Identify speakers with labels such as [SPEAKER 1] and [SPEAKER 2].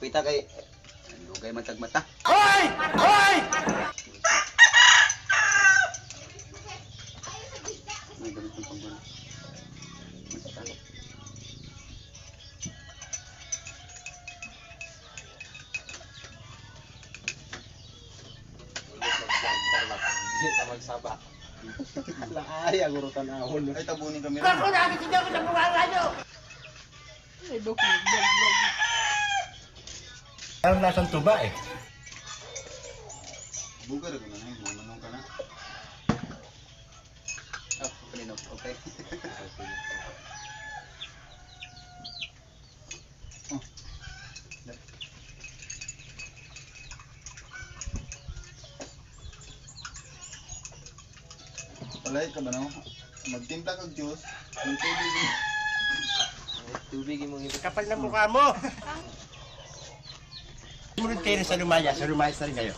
[SPEAKER 1] Kapita kay dugay matag mata.
[SPEAKER 2] Hoy! Hoy!
[SPEAKER 1] May gamit ng panggulo. Matatalo.
[SPEAKER 2] Hindi ka magsaba. Lang ay, agurutan ahon.
[SPEAKER 1] Ay tabunin kami rin.
[SPEAKER 2] Ako na, hindi ako sa mga radyo! Parang lasang tuba eh.
[SPEAKER 1] Bugar ko na na, manong ka na. Ah, kanino, okay. Palay ka ba no? Magtimpla kag juice, ng tubig.
[SPEAKER 2] Tubig mo ngiti. Kapal na mukha mo! Sumunod kayo sa Lumaya na rin kayo.